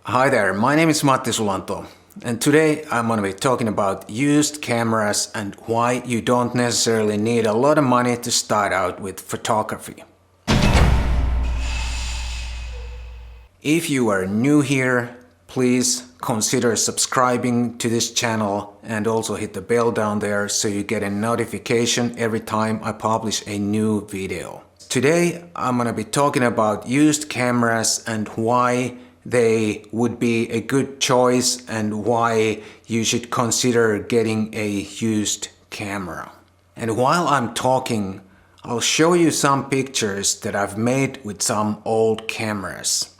Hi there, my name is Matti Sulanto, and today I'm going to be talking about used cameras and why you don't necessarily need a lot of money to start out with photography. If you are new here, please consider subscribing to this channel and also hit the bell down there so you get a notification every time I publish a new video. Today I'm going to be talking about used cameras and why they would be a good choice and why you should consider getting a used camera. And while I'm talking, I'll show you some pictures that I've made with some old cameras.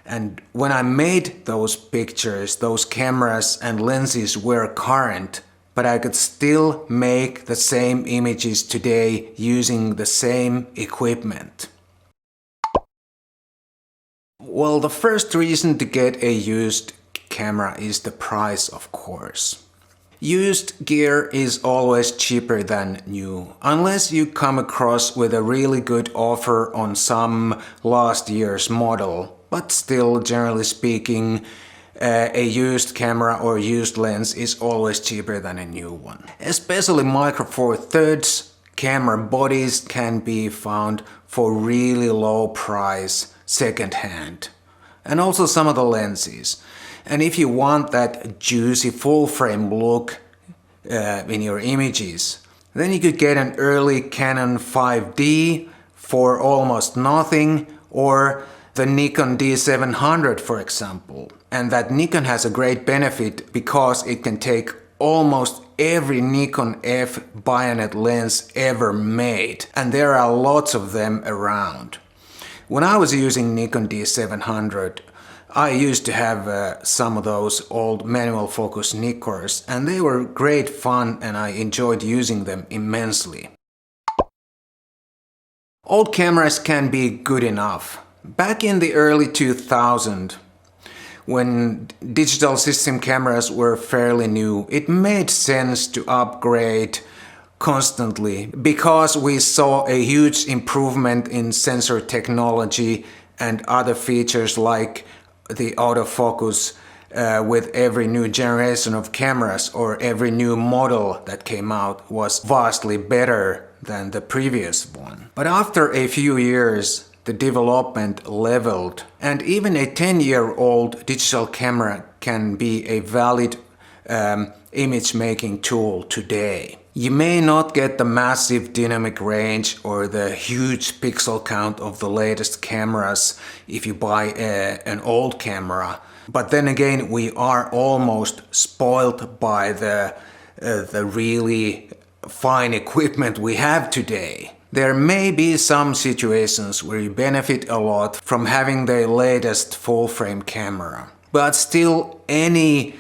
And when I made those pictures, those cameras and lenses were current, but I could still make the same images today using the same equipment. Well, the first reason to get a used camera is the price, of course. Used gear is always cheaper than new, unless you come across with a really good offer on some last year's model. But still, generally speaking, a used camera or used lens is always cheaper than a new one. Especially Micro Four Thirds camera bodies can be found for really low price second-hand, and also some of the lenses. And if you want that juicy full-frame look in your images, then you could get an early Canon 5D for almost nothing, or the Nikon D700, for example. And that Nikon has a great benefit because it can take almost every Nikon F bayonet lens ever made, and there are lots of them around. When I was using Nikon D700, I used to have some of those old manual focus Nikons, and they were great fun and I enjoyed using them immensely. Old cameras can be good enough. Back in the early 2000s, when digital system cameras were fairly new, it made sense to upgrade constantly because we saw a huge improvement in sensor technology and other features like the autofocus with every new generation of cameras, or every new model that came out was vastly better than the previous one. But after a few years, the development leveled, and even a 10-year-old digital camera can be a valid image making tool today. You may not get the massive dynamic range or the huge pixel count of the latest cameras if you buy an old camera, but then again we are almost spoiled by the really fine equipment we have today. There may be some situations where you benefit a lot from having the latest full-frame camera, but still any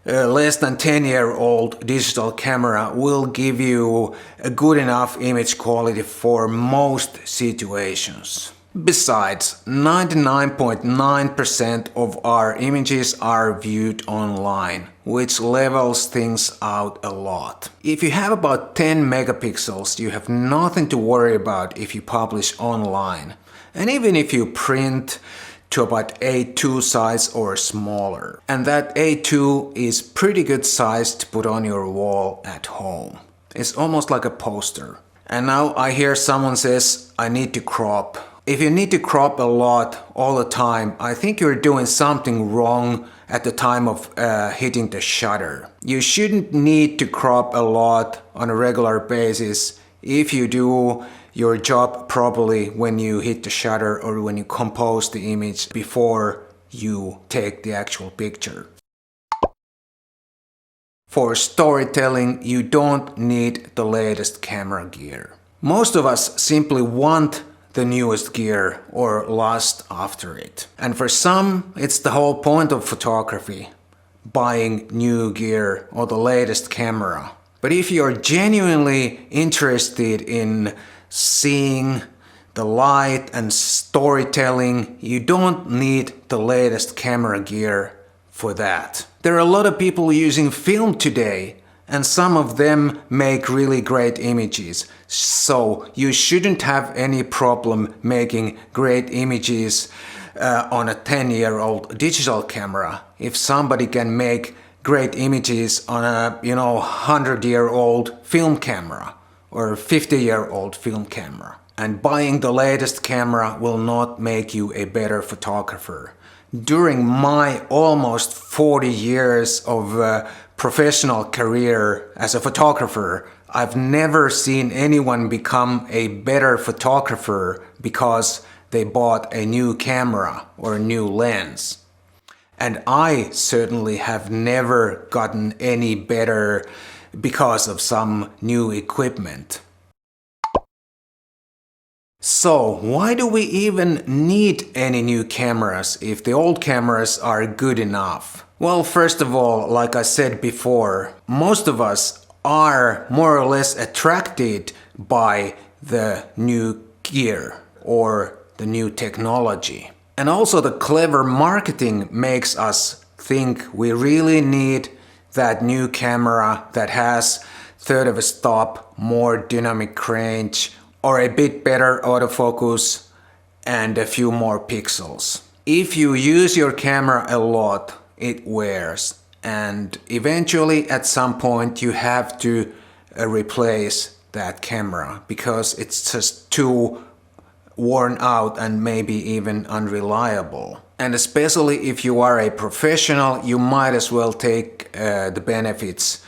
less than 10-year-old digital camera will give you a good enough image quality for most situations. Besides, 99.9% of our images are viewed online, which levels things out a lot. If you have about 10 megapixels, you have nothing to worry about if you publish online. And even if you print to about A2 size or smaller. And that A2 is pretty good size to put on your wall at home. It's almost like a poster. And now I hear someone says, I need to crop. If you need to crop a lot all the time, I think you're doing something wrong at the time of hitting the shutter. You shouldn't need to crop a lot on a regular basis if you do your job properly when you hit the shutter or when you compose the image before you take the actual picture. For storytelling, you don't need the latest camera gear. Most of us simply want the newest gear or lust after it. And for some, it's the whole point of photography, buying new gear or the latest camera. But if you're genuinely interested in seeing the light and storytelling, you don't need the latest camera gear for that. There are a lot of people using film today, and some of them make really great images. So you shouldn't have any problem making great images on a 10-year-old digital camera if somebody can make great images on a 100-year-old film camera or 50-year-old film camera. And buying the latest camera will not make you a better photographer. During my almost 40 years of professional career as a photographer, I've never seen anyone become a better photographer because they bought a new camera or a new lens. And I certainly have never gotten any better because of some new equipment. So, why do we even need any new cameras if the old cameras are good enough? Well, first of all, like I said before, most of us are more or less attracted by the new gear or the new technology. And also the clever marketing makes us think we really need that new camera that has third of a stop, more dynamic range, or a bit better autofocus and a few more pixels. If you use your camera a lot, it wears, and eventually at some point you have to replace that camera because it's just too worn out and maybe even unreliable. And especially if you are a professional, you might as well take the benefits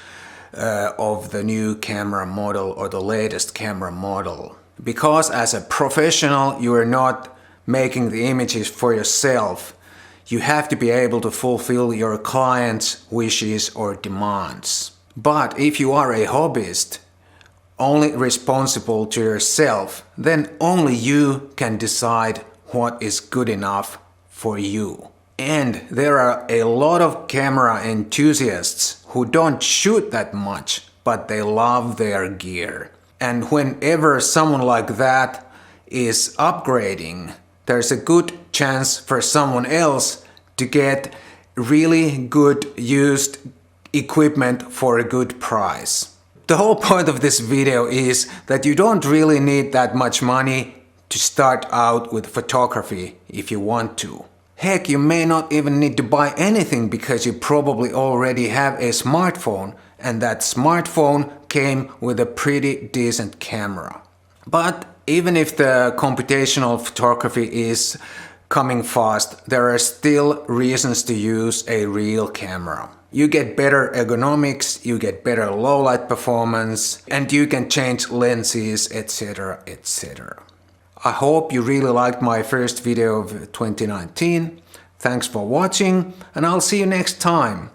of the new camera model or the latest camera model. Because as a professional, you are not making the images for yourself. You have to be able to fulfill your clients' wishes or demands. But if you are a hobbyist, only responsible to yourself, then only you can decide what is good enough for you. And there are a lot of camera enthusiasts who don't shoot that much, but they love their gear. And whenever someone like that is upgrading, there's a good chance for someone else to get really good used equipment for a good price. The whole point of this video is that you don't really need that much money to start out with photography if you want to. Heck, you may not even need to buy anything because you probably already have a smartphone, and that smartphone came with a pretty decent camera. But even if the computational photography is coming fast, there are still reasons to use a real camera. You get better ergonomics, you get better low light performance, and you can change lenses, etc, etc. I hope you really liked my first video of 2019. Thanks for watching, and I'll see you next time.